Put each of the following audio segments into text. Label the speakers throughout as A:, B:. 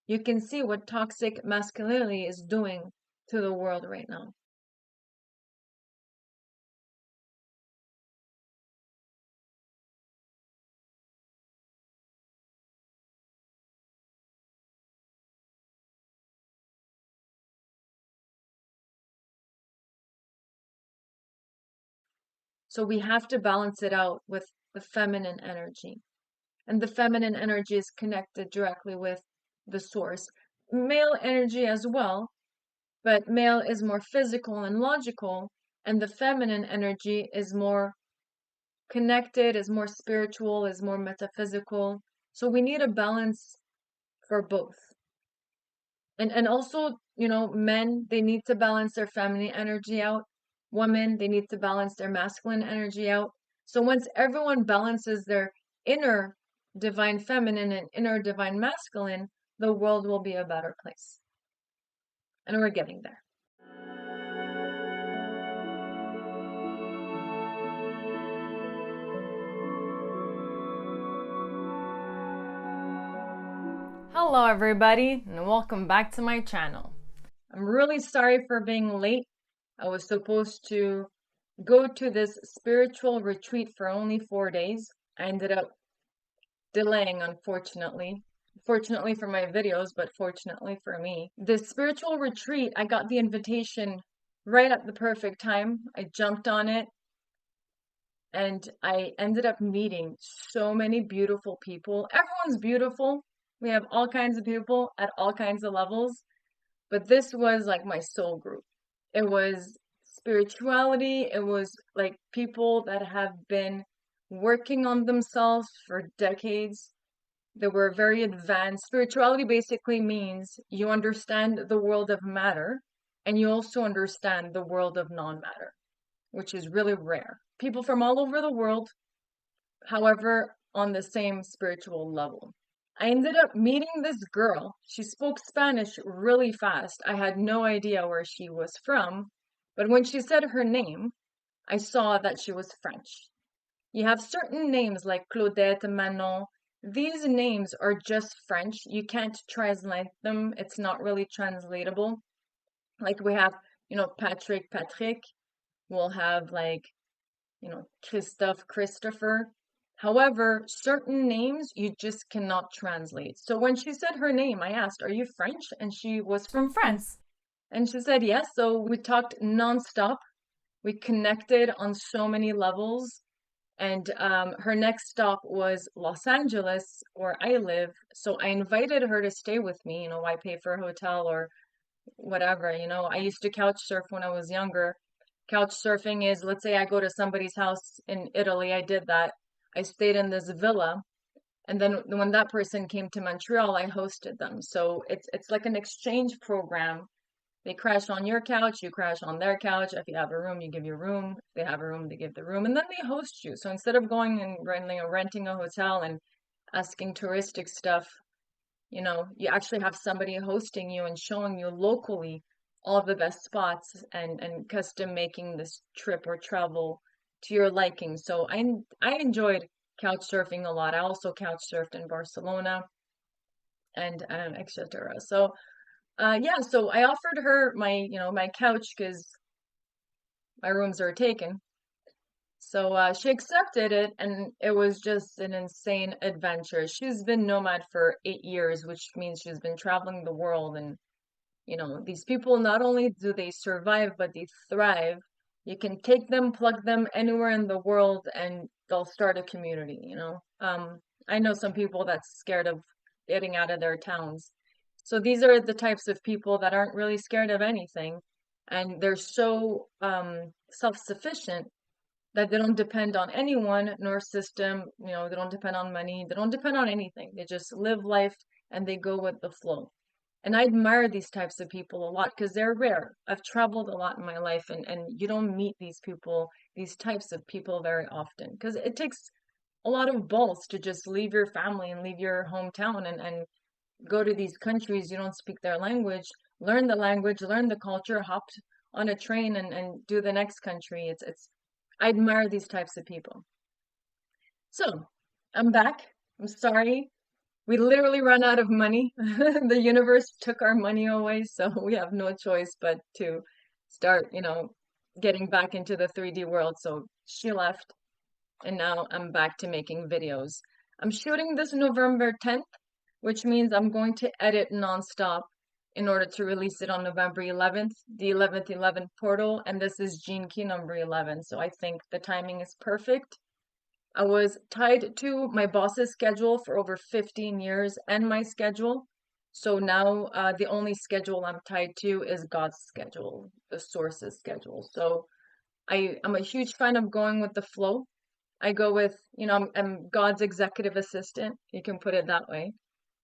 A: you can see what toxic masculinity is doing to the world right now. So we have to balance it out with the feminine energy. And the feminine energy is connected directly with the source. Male energy as well, but male is more physical and logical, and the feminine energy is more connected, is more spiritual, is more metaphysical. So we need a balance for both. And also, men, they need to balance their feminine energy out. Women, they need to balance their masculine energy out. So once everyone balances their inner divine feminine and inner divine masculine, the world will be a better place. And we're getting there. Hello everybody, and welcome back to my channel. I'm really sorry for being late. I was supposed to go to this spiritual retreat for only 4 days. I ended up delaying, unfortunately. Fortunately for my videos, but fortunately for me. This spiritual retreat, I got the invitation right at the perfect time. I jumped on it and I ended up meeting so many beautiful people. Everyone's beautiful. We have all kinds of people at all kinds of levels, but this was like my soul group. It was spirituality. It was like people that have been working on themselves for decades. They were very advanced. Spirituality basically means you understand the world of matter and you also understand the world of non-matter, which is really rare. People from all over the world, however, on the same spiritual level. I ended up meeting this girl. She spoke Spanish really fast. I had no idea where she was from, but when she said her name, I saw that she was French. You have certain names like Claudette, Manon. These names are just French. You can't translate them. It's not really translatable. Like we have, Patrick, Patrick. We'll have like, Christophe, Christopher. However, certain names you just cannot translate. So when she said her name, I asked, "Are you French?" And she was from France. And she said yes. So we talked nonstop. We connected on so many levels. And her next stop was Los Angeles, where I live. So I invited her to stay with me. Why pay for a hotel or whatever? I used to couch surf when I was younger. Couch surfing is, let's say I go to somebody's house in Italy. I did that. I stayed in this villa. And then when that person came to Montreal, I hosted them. So it's like an exchange program. They crash on your couch, you crash on their couch. If you have a room, you give your room. If they have a room, they give the room. And then they host you. So instead of going and renting a hotel and asking touristic stuff, you actually have somebody hosting you and showing you locally all of the best spots and custom making this trip or travel to your liking. So I enjoyed couch surfing a lot. I also couch surfed in Barcelona and etc. So yeah, so I offered her my couch because my rooms are taken. So she accepted it, and it was just an insane adventure. She's been nomad for 8 years, which means she's been traveling the world. And, these people, not only do they survive, but they thrive. You can take them, plug them anywhere in the world, and they'll start a community. I know some people that's scared of getting out of their towns. So these are the types of people that aren't really scared of anything, and they're so self-sufficient that they don't depend on anyone nor system. They don't depend on money. They don't depend on anything. They just live life and they go with the flow. And I admire these types of people a lot because they're rare. I've traveled a lot in my life, and you don't meet these people, these types of people very often because it takes a lot of balls to just leave your family and leave your hometown and go to these countries you don't speak their language, learn the culture, hop on a train and do the next country. It's I admire these types of people. So I'm back. I'm sorry. We literally run out of money. The universe took our money away, so we have no choice but to start, getting back into the 3D world. So she left, and now I'm back to making videos. I'm shooting this November 10th, which means I'm going to edit nonstop in order to release it on November 11th, the 11th portal, and this is gene key number 11. So I think the timing is perfect. I was tied to my boss's schedule for over 15 years and my schedule. So now the only schedule I'm tied to is God's schedule, the source's schedule. So I'm a huge fan of going with the flow. I go with, I'm God's executive assistant. You can put it that way.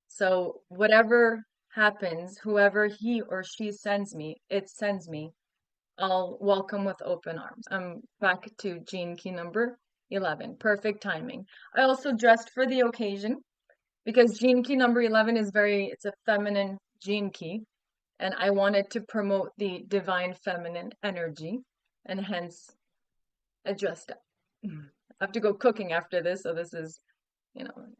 A: So whatever happens, whoever he or she sends me, it sends me. I'll welcome with open arms. I'm back to gene key number 11. Perfect timing. I also dressed for the occasion because gene key number 11 it's a feminine gene key, and I wanted to promote the divine feminine energy, and hence I dressed up. I have to go cooking after this, so this is,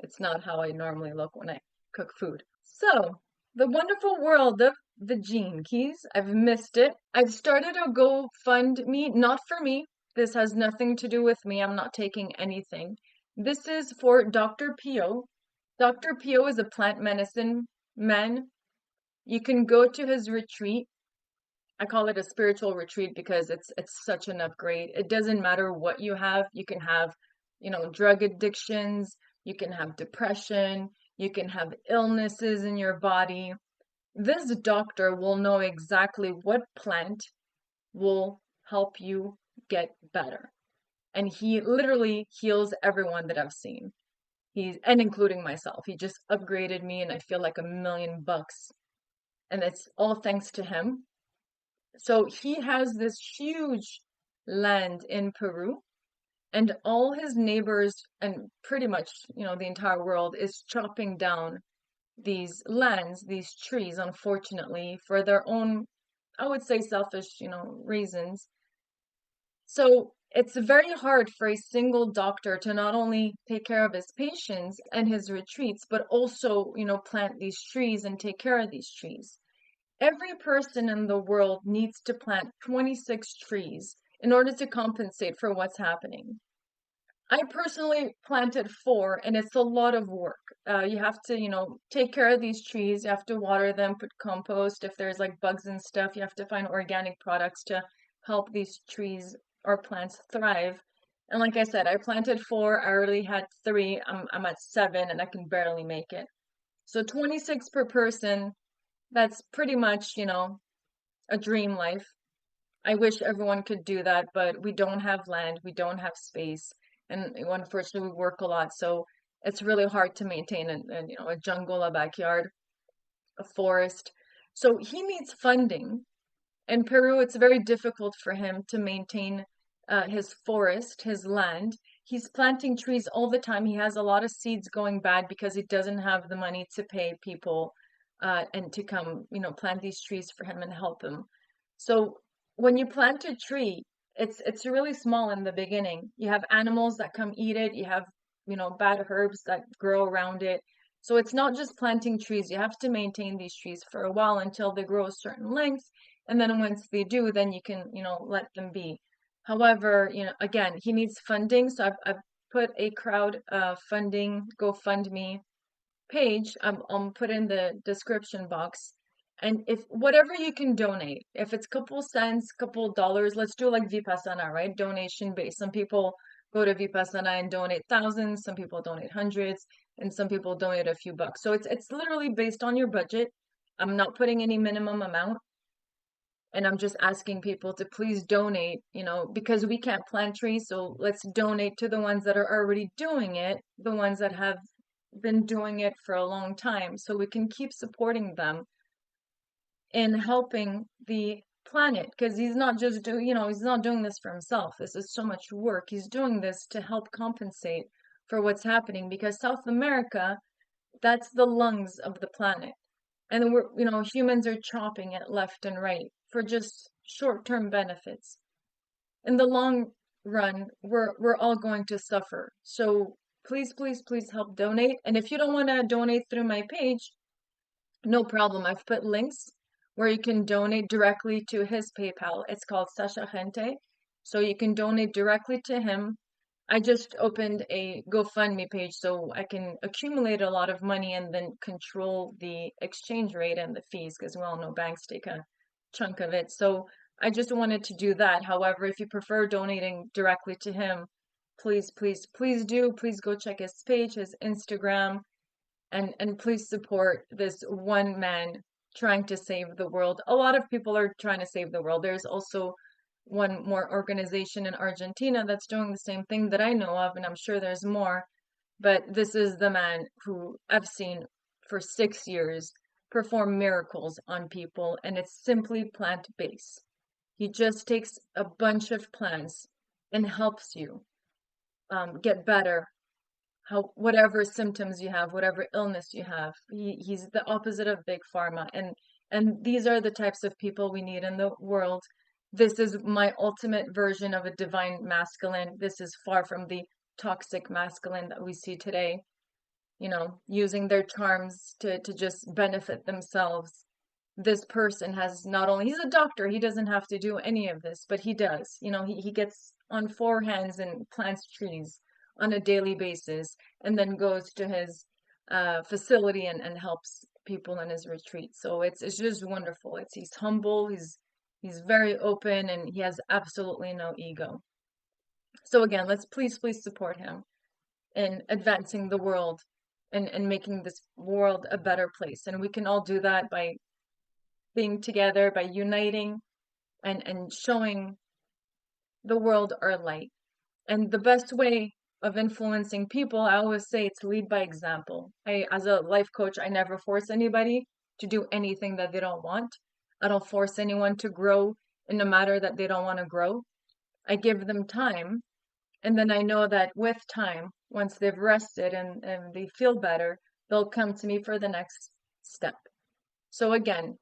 A: it's not how I normally look when I cook food. So, the wonderful world of the gene keys. I've missed it. I've started a GoFundMe, not for me. This has nothing to do with me. I'm not taking anything. This is for Dr. Pio. Dr. Pio is a plant medicine man. You can go to his retreat. I call it a spiritual retreat because it's such an upgrade. It doesn't matter what you have. You can have, drug addictions, you can have depression, you can have illnesses in your body. This doctor will know exactly what plant will help you get better. And he literally heals everyone that I've seen. And including myself. He just upgraded me and I feel like $1,000,000. And it's all thanks to him. So he has this huge land in Peru, and all his neighbors and pretty much, the entire world is chopping down these lands, these trees, unfortunately, for their own, I would say, selfish, reasons. So it's very hard for a single doctor to not only take care of his patients and his retreats, but also, plant these trees and take care of these trees. Every person in the world needs to plant 26 trees in order to compensate for what's happening. I personally planted 4, and it's a lot of work. You have to, take care of these trees. You have to water them, put compost. If there's like bugs and stuff, you have to find organic products to help these trees or plants thrive. And like I said, I planted 4. I already had 3. I'm at 7, and I can barely make it. So 26 per person. That's pretty much, a dream life. I wish everyone could do that, but we don't have land, we don't have space, and unfortunately we work a lot, so it's really hard to maintain a jungle, a backyard, a forest. So he needs funding. In Peru, it's very difficult for him to maintain his forest, his land. He's planting trees all the time. He has a lot of seeds going bad because he doesn't have the money to pay people and to come, plant these trees for him and help him. So when you plant a tree, it's really small in the beginning. You have animals that come eat it. You have, bad herbs that grow around it. So it's not just planting trees. You have to maintain these trees for a while until they grow a certain length. And then once they do, then you can, let them be. However, again, he needs funding. So I've put a crowd funding GoFundMe page. I'll put in the description box. And if whatever you can donate, if it's couple cents, couple dollars, let's do like Vipassana, right? Donation based. Some people go to Vipassana and donate thousands, some people donate hundreds, and some people donate a few bucks. So it's literally based on your budget. I'm not putting any minimum amount. And I'm just asking people to please donate, because we can't plant trees. So let's donate to the ones that are already doing it, the ones that have been doing it for a long time, so we can keep supporting them in helping the planet, because he's not just he's not doing this for himself. This is so much work. He's doing this to help compensate for what's happening, because South America, that's the lungs of the planet. And humans are chopping it left and right for just short-term benefits. In the long run, we're all going to suffer. So please, please, please help donate. And if you don't want to donate through my page, no problem. I've put links where you can donate directly to his PayPal. It's called Sasha Gente. So you can donate directly to him. I just opened a GoFundMe page so I can accumulate a lot of money and then control the exchange rate and the fees, because we all know banks take a chunk of it. So I just wanted to do that. However, if you prefer donating directly to him, please, please, please do. Please go check his page, his Instagram, and please support this one man trying to save the world. A lot of people are trying to save the world. There's also one more organization in Argentina that's doing the same thing that I know of, and I'm sure there's more. But this is the man who I've seen for 6 years perform miracles on people, and it's simply plant-based. He just takes a bunch of plants and helps you get better, how whatever symptoms you have, whatever illness you have. He's the opposite of big pharma, and these are the types of people we need in the world. This is my ultimate version of a divine masculine. This is far from the toxic masculine that we see today, using their charms to just benefit themselves. This person has not only, he's a doctor, he doesn't have to do any of this, but he does. He gets on four hands and plants trees on a daily basis, and then goes to his facility and helps people in his retreat. So it's just wonderful. He's humble, he's very open, and he has absolutely no ego. So again, let's please support him in advancing the world and making this world a better place. And we can all do that by being together, by uniting and showing the world our light. And the best way of influencing people, I always say, it's lead by example. As a life coach, I never force anybody to do anything that they don't want. I don't force anyone to grow in a matter that they don't want to grow. I give them time, and then I know that with time, once they've rested and they feel better, they'll come to me for the next step. So again,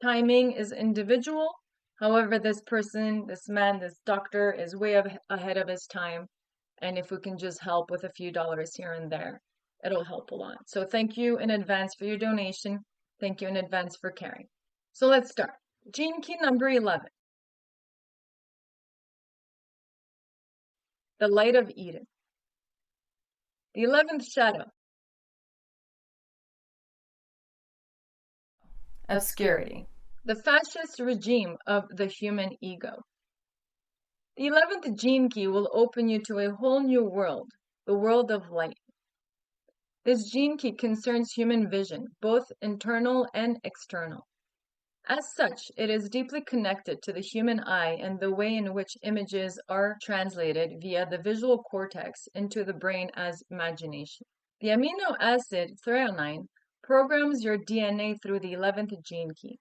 A: timing is individual. However, this person, this man, this doctor is way ahead of his time. And if we can just help with a few dollars here and there, it'll help a lot. So thank you in advance for your donation. Thank you in advance for caring. So let's start. Gene key number 11. The light of Eden. The 11th shadow. Obscurity. The fascist regime of the human ego. The 11th gene key will open you to a whole new world, the world of light. This gene key concerns human vision, both internal and external. As such, it is deeply connected to the human eye and the way in which images are translated via the visual cortex into the brain as imagination. The amino acid threonine programs your DNA through the 11th gene key.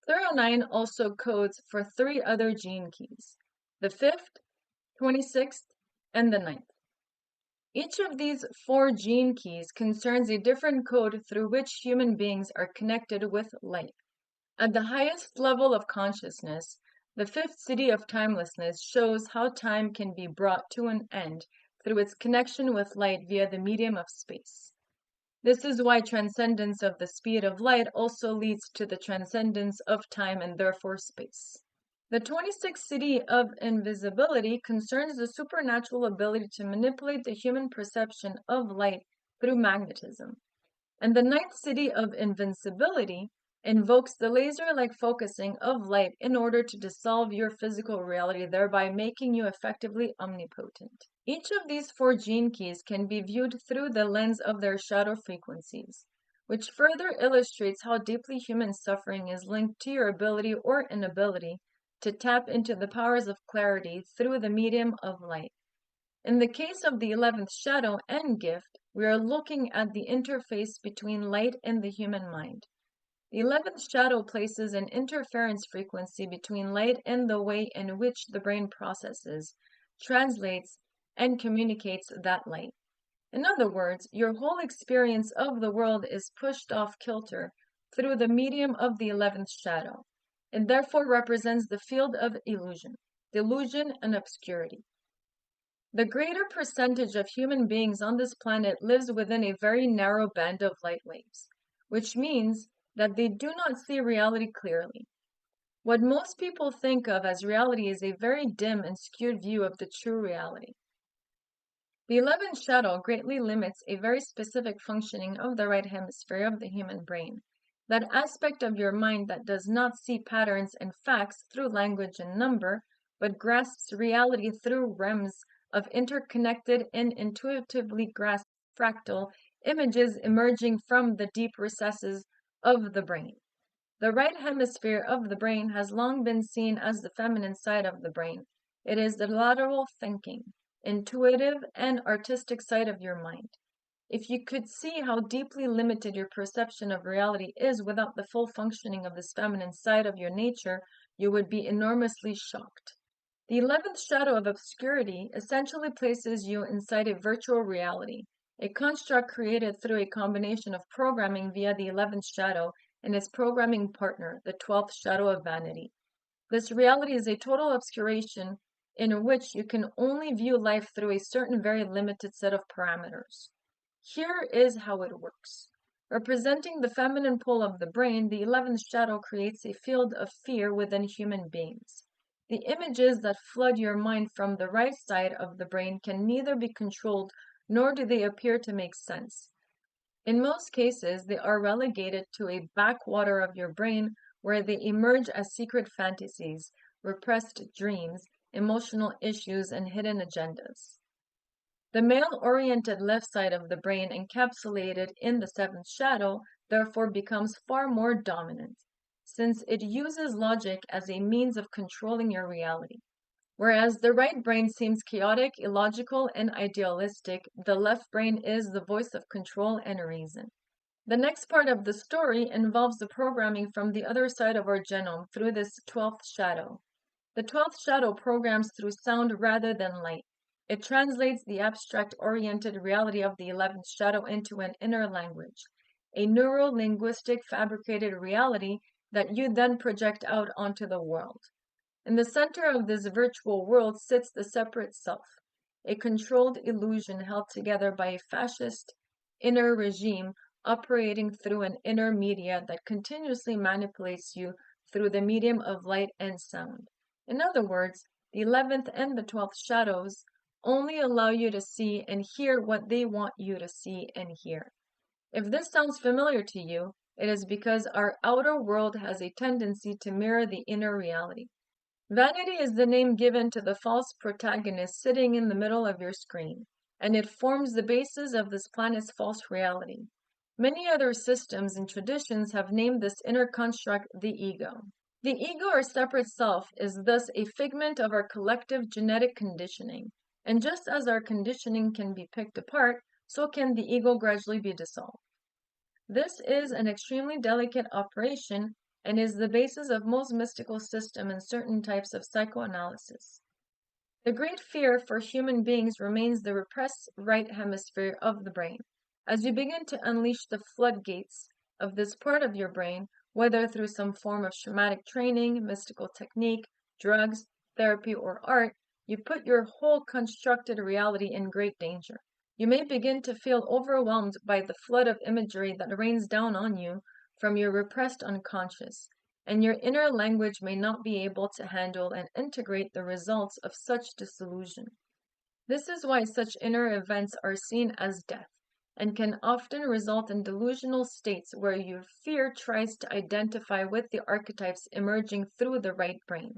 A: Threonine also codes for 3 other gene keys: the 5th, 26th, and the 9th. Each of these 4 gene keys concerns a different code through which human beings are connected with light. At the highest level of consciousness, the 5th city of timelessness shows how time can be brought to an end through its connection with light via the medium of space. This is why transcendence of the speed of light also leads to the transcendence of time and therefore space. The 26th city of invisibility concerns the supernatural ability to manipulate the human perception of light through magnetism. And the 9th city of invincibility invokes the laser-like focusing of light in order to dissolve your physical reality, thereby making you effectively omnipotent. Each of these 4 gene keys can be viewed through the lens of their shadow frequencies, which further illustrates how deeply human suffering is linked to your ability or inability to tap into the powers of clarity through the medium of light. In the case of the 11th shadow and gift, we are looking at the interface between light and the human mind. The 11th shadow places an interference frequency between light and the way in which the brain processes, translates, and communicates that light. In other words, your whole experience of the world is pushed off kilter through the medium of the 11th shadow. It therefore represents the field of illusion, delusion, and obscurity. The greater percentage of human beings on this planet lives within a very narrow band of light waves, which means that they do not see reality clearly. What most people think of as reality is a very dim and skewed view of the true reality. The 11th shadow greatly limits a very specific functioning of the right hemisphere of the human brain, that aspect of your mind that does not see patterns and facts through language and number, but grasps reality through realms of interconnected and intuitively grasped fractal images emerging from the deep recesses of the brain. The right hemisphere of the brain has long been seen as the feminine side of the brain. It is the lateral thinking, intuitive, and artistic side of your mind. If you could see how deeply limited your perception of reality is without the full functioning of this feminine side of your nature, you would be enormously shocked. The 11th shadow of obscurity essentially places you inside a virtual reality, a construct created through a combination of programming via the 11th shadow and its programming partner, the 12th shadow of vanity. This reality is a total obscuration in which you can only view life through a certain very limited set of parameters. Here is how it works. Representing the feminine pole of the brain, the 11th shadow creates a field of fear within human beings. The images that flood your mind from the right side of the brain can neither be controlled nor do they appear to make sense. In most cases, they are relegated to a backwater of your brain where they emerge as secret fantasies, repressed dreams, emotional issues, and hidden agendas. The male-oriented left side of the brain, encapsulated in the 7th shadow, therefore becomes far more dominant, since it uses logic as a means of controlling your reality. Whereas the right brain seems chaotic, illogical, and idealistic, the left brain is the voice of control and reason. The next part of the story involves the programming from the other side of our genome through this 12th shadow. The 12th shadow programs through sound rather than light. It translates the abstract-oriented reality of the 11th shadow into an inner language, a neuro-linguistic fabricated reality that you then project out onto the world. In the center of this virtual world sits the separate self, a controlled illusion held together by a fascist inner regime operating through an inner media that continuously manipulates you through the medium of light and sound. In other words, the 11th and the 12th shadows only allow you to see and hear what they want you to see and hear. If this sounds familiar to you, it is because our outer world has a tendency to mirror the inner reality. Vanity is the name given to the false protagonist sitting in the middle of your screen, and it forms the basis of this planet's false reality. Many other systems and traditions have named this inner construct the ego. The ego or separate self is thus a figment of our collective genetic conditioning, and just as our conditioning can be picked apart, so can the ego gradually be dissolved. This is an extremely delicate operation and is the basis of most mystical systems and certain types of psychoanalysis. The great fear for human beings remains the repressed right hemisphere of the brain. As you begin to unleash the floodgates of this part of your brain, whether through some form of shamanic training, mystical technique, drugs, therapy, or art, you put your whole constructed reality in great danger. You may begin to feel overwhelmed by the flood of imagery that rains down on you from your repressed unconscious, and your inner language may not be able to handle and integrate the results of such disillusion. This is why such inner events are seen as death, and can often result in delusional states where your fear tries to identify with the archetypes emerging through the right brain.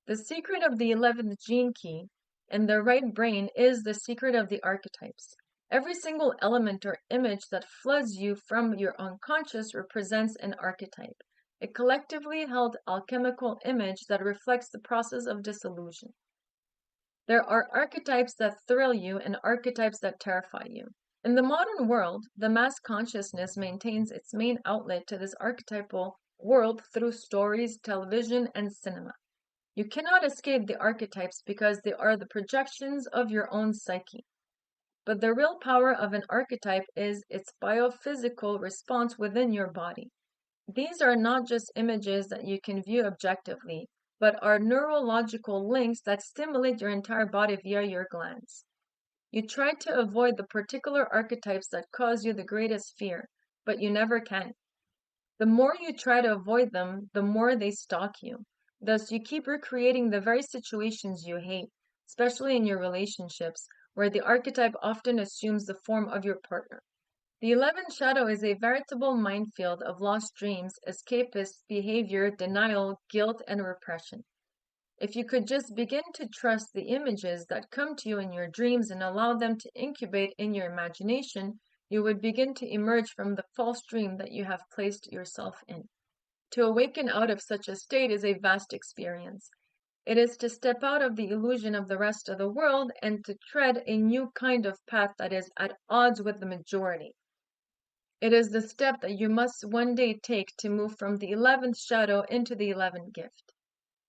A: The secret of the 11th gene key in the right brain is the secret of the archetypes. Every single element or image that floods you from your unconscious represents an archetype, a collectively held alchemical image that reflects the process of dissolution. There are archetypes that thrill you and archetypes that terrify you. In the modern world, the mass consciousness maintains its main outlet to this archetypal world through stories, television, and cinema. You cannot escape the archetypes because they are the projections of your own psyche. But the real power of an archetype is its biophysical response within your body. These are not just images that you can view objectively. but are neurological links that stimulate your entire body via your glands. You try to avoid the particular archetypes that cause you the greatest fear, but you never can. The more you try to avoid them, the more they stalk you. Thus, you keep recreating the very situations you hate, especially in your relationships, where the archetype often assumes the form of your partner. The 11th shadow is a veritable minefield of lost dreams, escapist behavior, denial, guilt, and repression. If you could just begin to trust the images that come to you in your dreams and allow them to incubate in your imagination, you would begin to emerge from the false dream that you have placed yourself in. To awaken out of such a state is a vast experience. It is to step out of the illusion of the rest of the world and to tread a new kind of path that is at odds with the majority. It is the step that you must one day take to move from the 11th shadow into the 11th gift.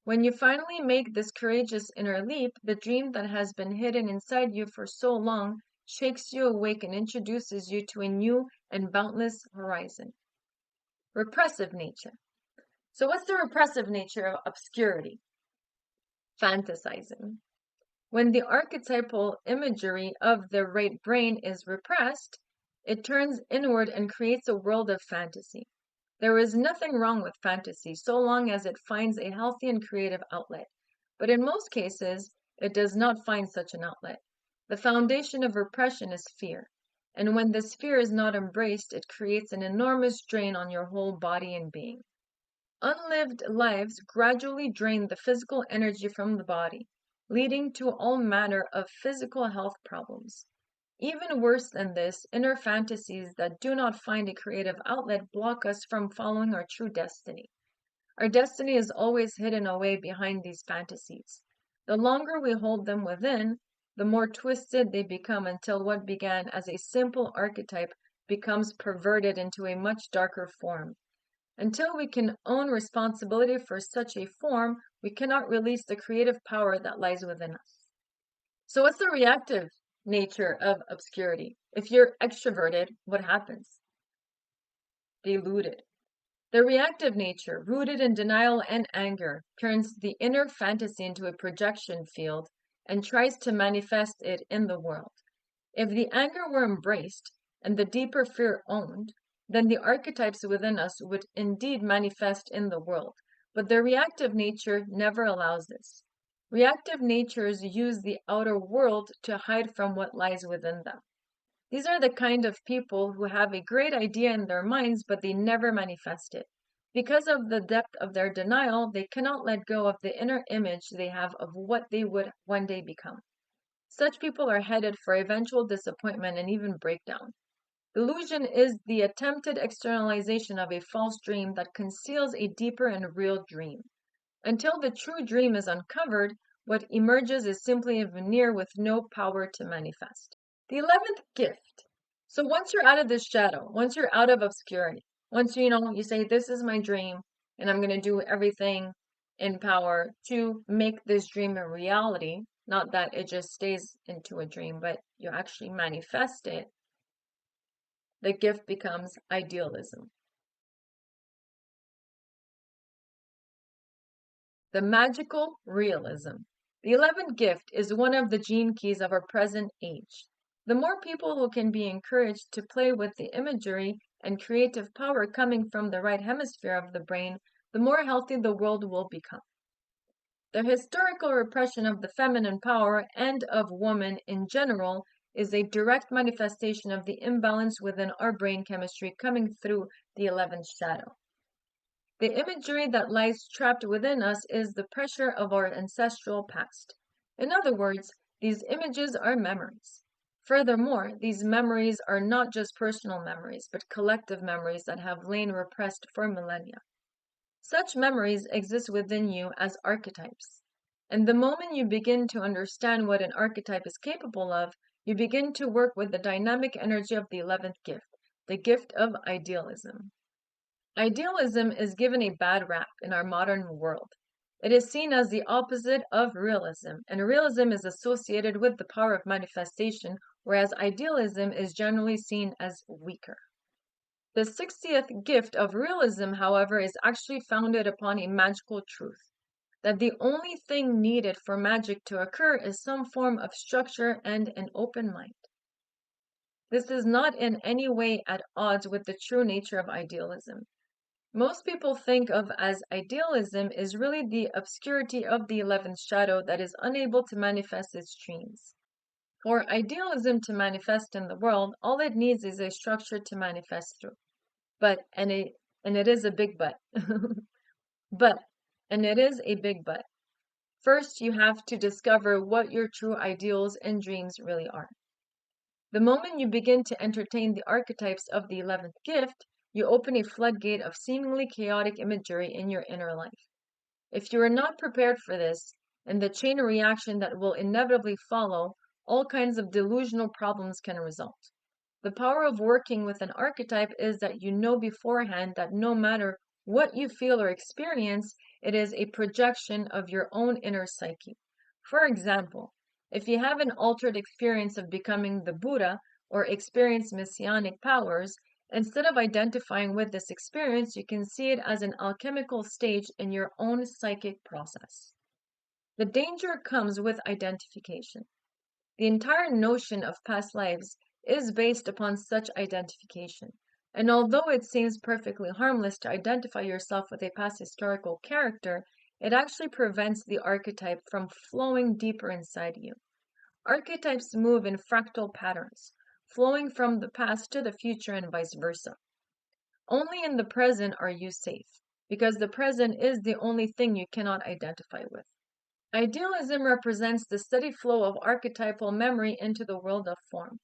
A: When you finally make this courageous inner leap, the dream that has been hidden inside you for so long shakes you awake and introduces you to a new and boundless horizon. Repressive nature. So what's the repressive nature of obscurity? Fantasizing. When the archetypal imagery of the right brain is repressed, it turns inward and creates a world of fantasy. There is nothing wrong with fantasy so long as it finds a healthy and creative outlet. But in most cases, it does not find such an outlet. The foundation of repression is fear. And when this fear is not embraced, it creates an enormous drain on your whole body and being. Unlived lives gradually drain the physical energy from the body, leading to all manner of physical health problems. Even worse than this, inner fantasies that do not find a creative outlet block us from following our true destiny. Our destiny is always hidden away behind these fantasies. The longer we hold them within, the more twisted they become until what began as a simple archetype becomes perverted into a much darker form. Until we can own responsibility for such a form, we cannot release the creative power that lies within us. So what's the reactive nature of obscurity? If you're extroverted, what happens? Deluded. The reactive nature, rooted in denial and anger, turns the inner fantasy into a projection field and tries to manifest it in the world. If the anger were embraced and the deeper fear owned, then the archetypes within us would indeed manifest in the world. But the reactive nature never allows this. Reactive natures use the outer world to hide from what lies within them. These are the kind of people who have a great idea in their minds, but they never manifest it. Because of the depth of their denial, they cannot let go of the inner image they have of what they would one day become. Such people are headed for eventual disappointment and even breakdown. Delusion is the attempted externalization of a false dream that conceals a deeper and real dream. Until the true dream is uncovered, what emerges is simply a veneer with no power to manifest. The 11th gift. So once you're out of this shadow, once you're out of obscurity, once you say, this is my dream, and I'm going to do everything in power to make this dream a reality, not that it just stays into a dream, but you actually manifest it, the gift becomes idealism. The magical realism. The 11th gift is one of the gene keys of our present age. The more people who can be encouraged to play with the imagery and creative power coming from the right hemisphere of the brain, the more healthy the world will become. The historical repression of the feminine power and of woman in general is a direct manifestation of the imbalance within our brain chemistry coming through the 11th shadow. The imagery that lies trapped within us is the pressure of our ancestral past. In other words, these images are memories. Furthermore, these memories are not just personal memories, but collective memories that have lain repressed for millennia. Such memories exist within you as archetypes. And the moment you begin to understand what an archetype is capable of, you begin to work with the dynamic energy of the 11th gift, the gift of idealism. Idealism is given a bad rap in our modern world. It is seen as the opposite of realism, and realism is associated with the power of manifestation, whereas idealism is generally seen as weaker. The 60th gift of realism, however, is actually founded upon a magical truth. that the only thing needed for magic to occur is some form of structure and an open mind. This is not in any way at odds with the true nature of idealism. Most people think of as idealism is really the obscurity of the 11th shadow that is unable to manifest its dreams. For idealism to manifest in the world, all it needs is a structure to manifest through. And it is a big but. But, and it is a big but. First, you have to discover what your true ideals and dreams really are. The moment you begin to entertain the archetypes of the 11th gift, you open a floodgate of seemingly chaotic imagery in your inner life. If you are not prepared for this, and the chain reaction that will inevitably follow, all kinds of delusional problems can result. The power of working with an archetype is that you know beforehand that no matter what you feel or experience, it is a projection of your own inner psyche. For example, if you have an altered experience of becoming the Buddha or experience messianic powers, instead of identifying with this experience, you can see it as an alchemical stage in your own psychic process. The danger comes with identification. The entire notion of past lives is based upon such identification. And although it seems perfectly harmless to identify yourself with a past historical character, it actually prevents the archetype from flowing deeper inside you. Archetypes move in fractal patterns, flowing from the past to the future and vice versa. Only in the present are you safe, because the present is the only thing you cannot identify with. Idealism represents the steady flow of archetypal memory into the world of form.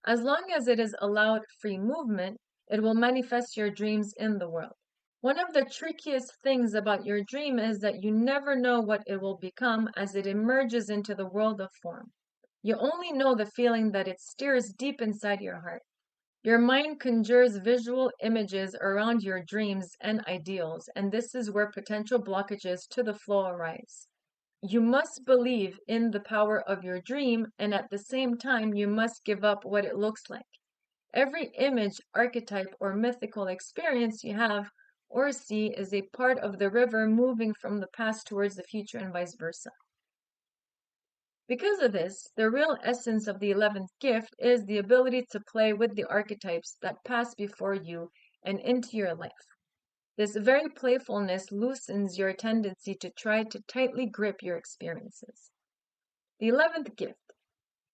A: As long as it is allowed free movement, it will manifest your dreams in the world. One of the trickiest things about your dream is that you never know what it will become as it emerges into the world of form. You only know the feeling that it stirs deep inside your heart. Your mind conjures visual images around your dreams and ideals, and this is where potential blockages to the flow arise. You must believe in the power of your dream, and at the same time, you must give up what it looks like. Every image, archetype, or mythical experience you have or see is a part of the river moving from the past towards the future and vice versa. Because of this, the real essence of the 11th gift is the ability to play with the archetypes that pass before you and into your life. This very playfulness loosens your tendency to try to tightly grip your experiences. The 11th gift,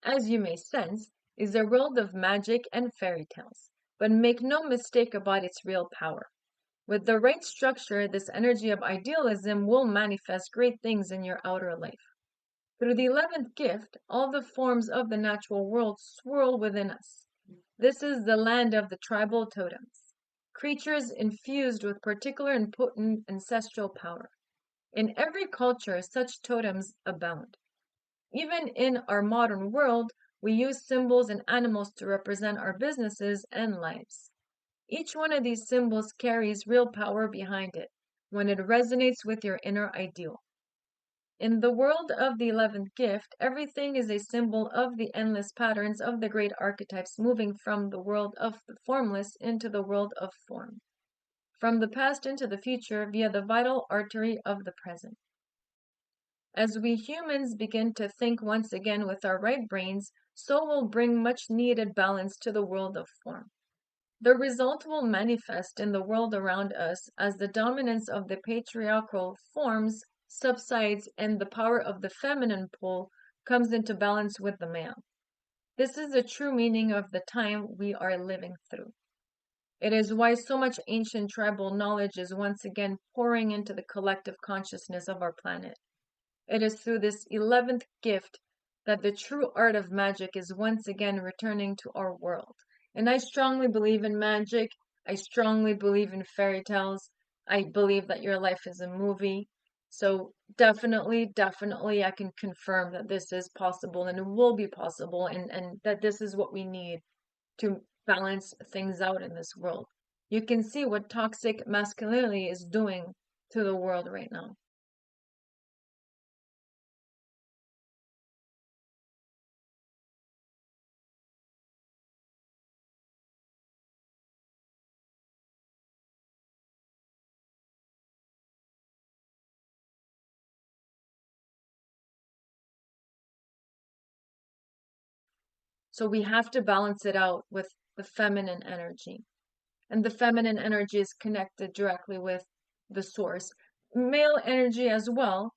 A: as you may sense, is a world of magic and fairy tales, but make no mistake about its real power. With the right structure, this energy of idealism will manifest great things in your outer life. Through the 11th gift, all the forms of the natural world swirl within us. This is the land of the tribal totems, creatures infused with particular and potent ancestral power. In every culture, such totems abound. Even in our modern world, we use symbols and animals to represent our businesses and lives. Each one of these symbols carries real power behind it when it resonates with your inner ideal. In the world of the 11th gift, everything is a symbol of the endless patterns of the great archetypes moving from the world of the formless into the world of form, from the past into the future via the vital artery of the present. As we humans begin to think once again with our right brains, so will bring much needed balance to the world of form. The result will manifest in the world around us as the dominance of the patriarchal forms subsides and the power of the feminine pole comes into balance with the male. This is the true meaning of the time we are living through. It is why so much ancient tribal knowledge is once again pouring into the collective consciousness of our planet. It is through this 11th gift that the true art of magic is once again returning to our world. And I strongly believe in magic. I strongly believe in fairy tales. I believe that your life is a movie. So definitely, I can confirm that this is possible and it will be possible and that this is what we need to balance things out in this world. You can see what toxic masculinity is doing to the world right now. So we have to balance it out with the feminine energy. And the feminine energy is connected directly with the source. Male energy as well,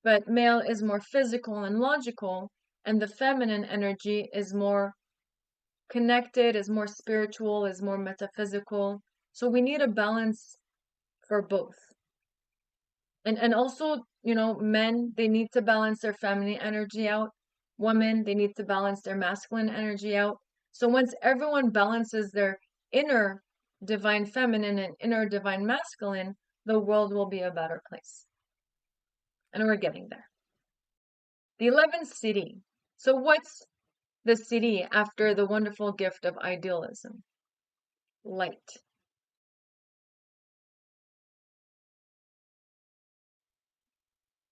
A: but male is more physical and logical, and the feminine energy is more connected, is more spiritual, is more metaphysical. So we need a balance for both. And also, men, they need to balance their feminine energy out. Women, they need to balance their masculine energy out. So once everyone balances their inner divine feminine and inner divine masculine, the world will be a better place. And we're getting there. The 11th city. So what's the city after the wonderful gift of idealism? Light.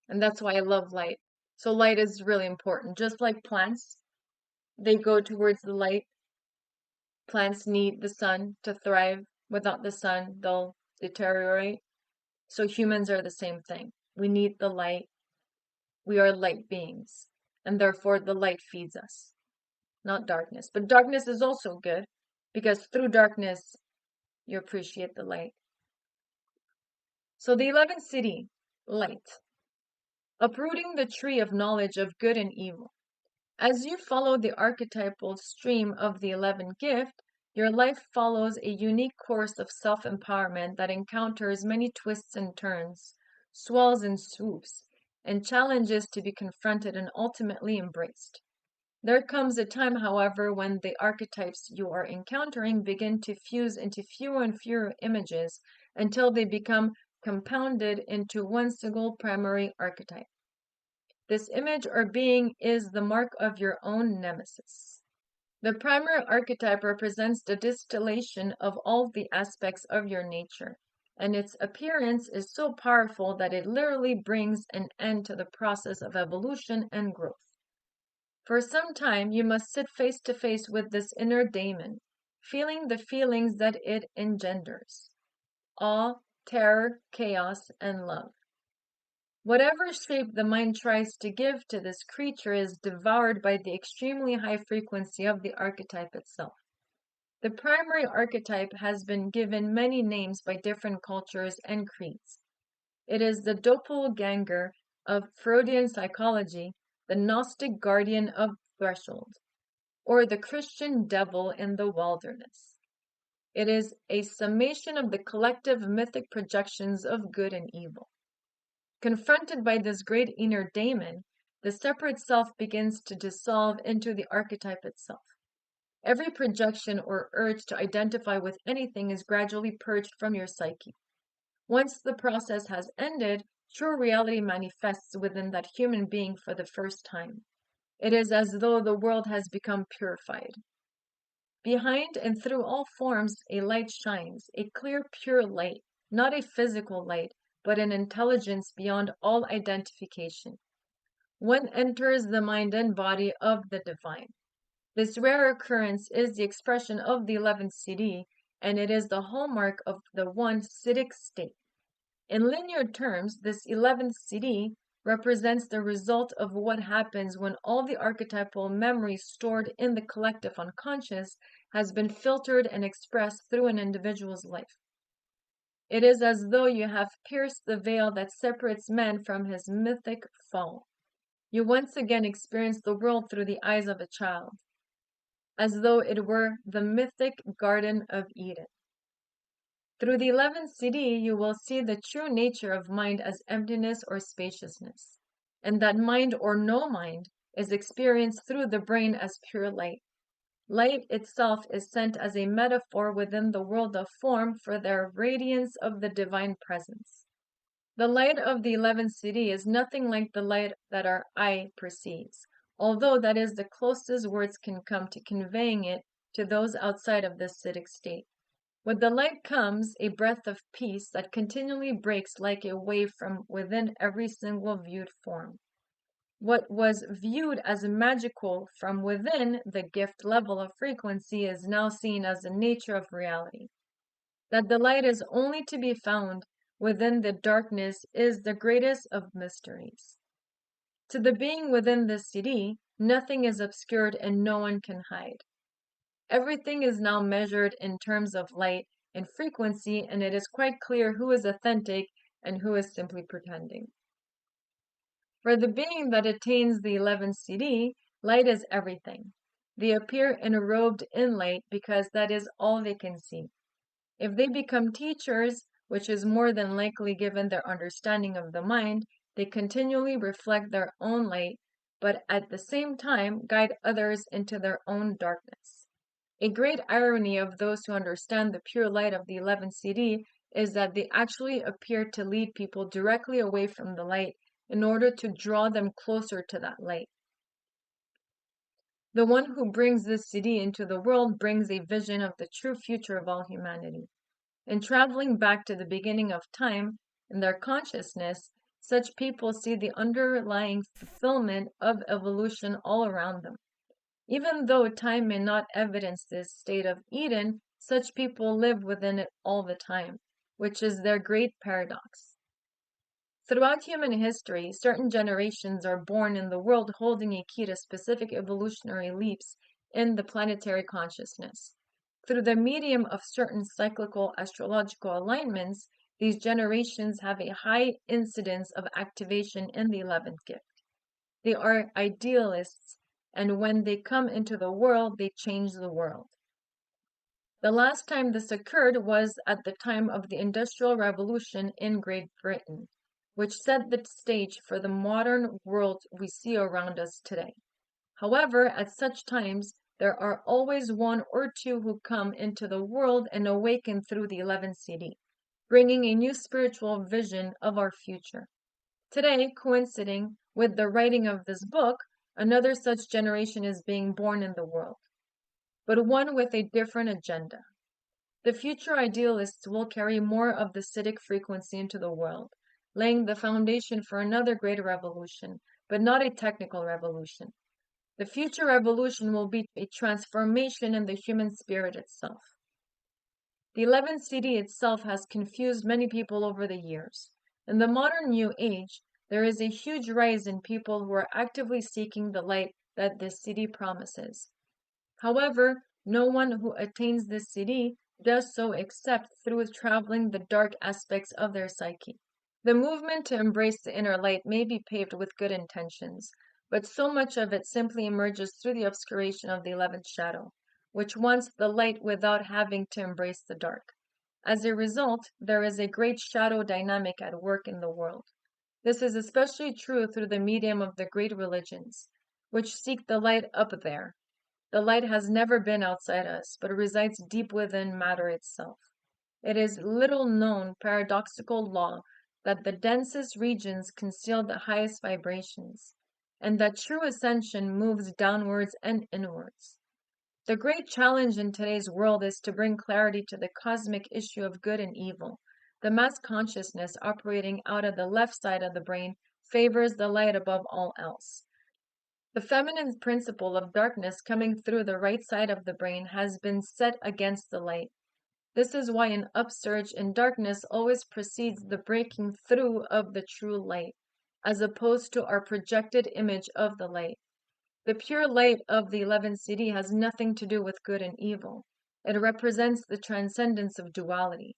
A: And that's why I love light. So light is really important. Just like plants, they go towards the light. Plants need the sun to thrive. Without the sun, they'll deteriorate. So humans are the same thing. We need the light. We are light beings. And therefore, the light feeds us, not darkness. But darkness is also good because through darkness, you appreciate the light. So the 11th city, light. Uprooting the tree of knowledge of good and evil. As you follow the archetypal stream of the 11th gift, your life follows a unique course of self-empowerment that encounters many twists and turns, swells and swoops, and challenges to be confronted and ultimately embraced. There comes a time, however, when the archetypes you are encountering begin to fuse into fewer and fewer images until they become compounded into one single primary archetype. This image or being is the mark of your own nemesis. The primary archetype represents the distillation of all the aspects of your nature, and its appearance is so powerful that it literally brings an end to the process of evolution and growth. For some time, you must sit face to face with this inner daemon, feeling the feelings that it engenders: awe, terror, chaos, and love. Whatever shape the mind tries to give to this creature is devoured by the extremely high frequency of the archetype itself. The primary archetype has been given many names by different cultures and creeds. It is the doppelganger of Freudian psychology, the Gnostic guardian of threshold, or the Christian devil in the wilderness. It is a summation of the collective mythic projections of good and evil. Confronted by this great inner daemon, the separate self begins to dissolve into the archetype itself. Every projection or urge to identify with anything is gradually purged from your psyche. Once the process has ended, true reality manifests within that human being for the first time. It is as though the world has become purified. Behind and through all forms, a light shines, a clear, pure light, not a physical light, but an intelligence beyond all identification. One enters the mind and body of the divine. This rare occurrence is the expression of the 11th Siddhi, and it is the hallmark of the one Siddhic state. In linear terms, this 11th Siddhi represents the result of what happens when all the archetypal memory stored in the collective unconscious has been filtered and expressed through an individual's life. It is as though you have pierced the veil that separates man from his mythic fall. You once again experience the world through the eyes of a child, as though it were the mythic Garden of Eden. Through the 11th Siddhi, you will see the true nature of mind as emptiness or spaciousness, and that mind or no mind is experienced through the brain as pure light. Light itself is sent as a metaphor within the world of form for the radiance of the divine presence. The light of the 11th Siddhi is nothing like the light that our eye perceives, although that is the closest words can come to conveying it to those outside of this Siddhic state. With the light comes a breath of peace that continually breaks like a wave from within every single viewed form. What was viewed as magical from within the gift level of frequency is now seen as the nature of reality. That the light is only to be found within the darkness is the greatest of mysteries. To the being within the Siddhi, nothing is obscured and no one can hide. Everything is now measured in terms of light and frequency, and it is quite clear who is authentic and who is simply pretending. For the being that attains the 11th CD, light is everything. They appear enrobed in light because that is all they can see. If they become teachers, which is more than likely given their understanding of the mind, they continually reflect their own light, but at the same time guide others into their own darkness. A great irony of those who understand the pure light of the 11th CD is that they actually appear to lead people directly away from the light in order to draw them closer to that light. The one who brings this CD into the world brings a vision of the true future of all humanity. In traveling back to the beginning of time, in their consciousness, such people see the underlying fulfillment of evolution all around them. Even though time may not evidence this state of Eden, such people live within it all the time, which is their great paradox. Throughout human history, certain generations are born in the world holding a key to specific evolutionary leaps in the planetary consciousness. Through the medium of certain cyclical astrological alignments, these generations have a high incidence of activation in the 11th gift. They are idealists, and when they come into the world, they change the world. The last time this occurred was at the time of the Industrial Revolution in Great Britain, which set the stage for the modern world we see around us today. However, at such times, there are always one or two who come into the world and awaken through the 11th CD, bringing a new spiritual vision of our future. Today, coinciding with the writing of this book, another such generation is being born in the world, but one with a different agenda. The future idealists will carry more of the Siddhic frequency into the world, laying the foundation for another great revolution, but not a technical revolution. The future revolution will be a transformation in the human spirit itself. The 11th CD itself has confused many people over the years. In the modern New Age, there is a huge rise in people who are actively seeking the light that this CD promises. However, no one who attains this CD does so except through traveling the dark aspects of their psyche. The movement to embrace the inner light may be paved with good intentions, but so much of it simply emerges through the obscuration of the 11th shadow, which wants the light without having to embrace the dark. As a result, there is a great shadow dynamic at work in the world. This is especially true through the medium of the great religions, which seek the light up there. The light has never been outside us, but resides deep within matter itself. It is little known paradoxical law that the densest regions conceal the highest vibrations, and that true ascension moves downwards and inwards. The great challenge in today's world is to bring clarity to the cosmic issue of good and evil. The mass consciousness operating out of the left side of the brain favors the light above all else. The feminine principle of darkness coming through the right side of the brain has been set against the light. This is why an upsurge in darkness always precedes the breaking through of the true light, as opposed to our projected image of the light. The pure light of the 11th CD has nothing to do with good and evil. It represents the transcendence of duality.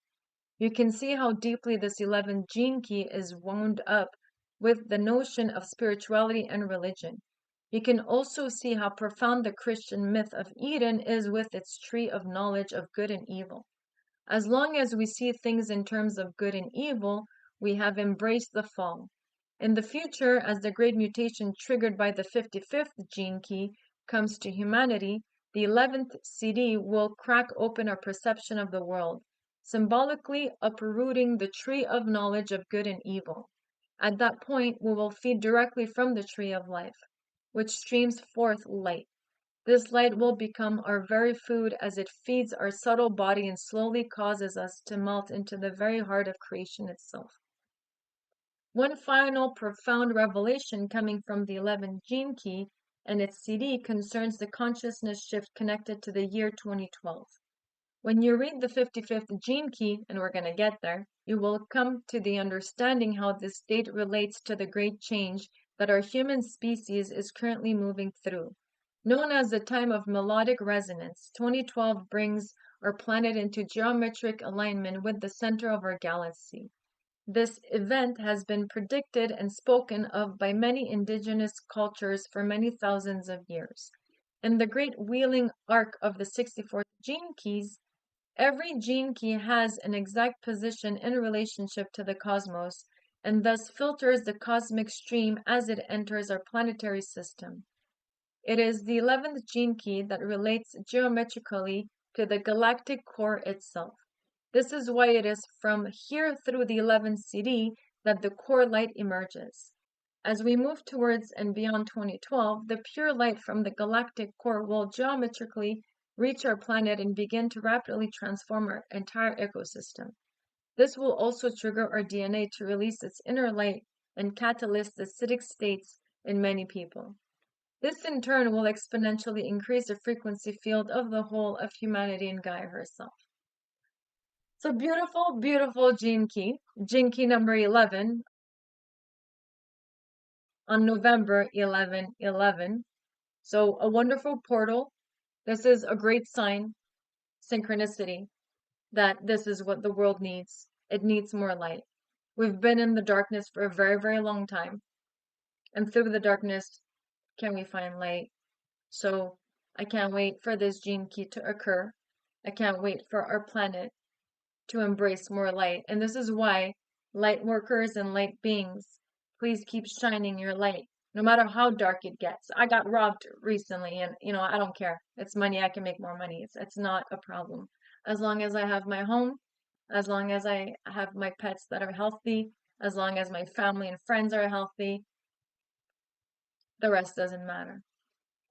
A: You can see how deeply this 11th gene key is wound up with the notion of spirituality and religion. You can also see how profound the Christian myth of Eden is with its tree of knowledge of good and evil. As long as we see things in terms of good and evil, we have embraced the fall. In the future, as the great mutation triggered by the 55th gene key comes to humanity, the 11th CD will crack open our perception of the world, symbolically uprooting the tree of knowledge of good and evil. At that point, we will feed directly from the tree of life, which streams forth light. This light will become our very food as it feeds our subtle body and slowly causes us to melt into the very heart of creation itself. One final profound revelation coming from the 11th gene key and its CD concerns the consciousness shift connected to the year 2012. When you read the 55th gene key, and we're going to get there, you will come to the understanding how this date relates to the great change that our human species is currently moving through. Known as the time of melodic resonance, 2012 brings our planet into geometric alignment with the center of our galaxy. This event has been predicted and spoken of by many indigenous cultures for many thousands of years. In the great wheeling arc of the 64 gene keys, every gene key has an exact position in relationship to the cosmos and thus filters the cosmic stream as it enters our planetary system. It is the 11th gene key that relates geometrically to the galactic core itself. This is why it is from here through the 11th CD that the core light emerges. As we move towards and beyond 2012, the pure light from the galactic core will geometrically reach our planet and begin to rapidly transform our entire ecosystem. This will also trigger our DNA to release its inner light and catalyze the acidic states in many people. This in turn will exponentially increase the frequency field of the whole of humanity and Gaia herself. So beautiful, beautiful gene key number 11 on November 11/11. So a wonderful portal. This is a great sign, synchronicity, that this is what the world needs. It needs more light. We've been in the darkness for a very, very long time. And through the darkness, can we find light? So I can't wait for this gene key to occur. I can't wait for our planet to embrace more light. And this is why light workers and light beings, please keep shining your light, no matter how dark it gets. I got robbed recently and, I don't care. It's money. I can make more money. It's not a problem. As long as I have my home, as long as I have my pets that are healthy, as long as my family and friends are healthy, the rest doesn't matter.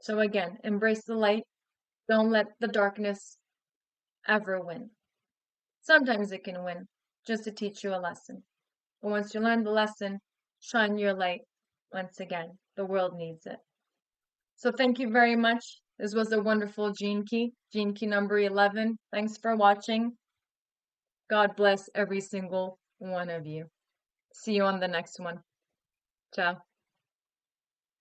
A: So again, embrace the light. Don't let the darkness ever win. Sometimes it can win, just to teach you a lesson. But once you learn the lesson, shine your light once again. The world needs it. So thank you very much. This was a wonderful gene key number 11. Thanks for watching. God bless every single one of you. See you on the next one. Ciao.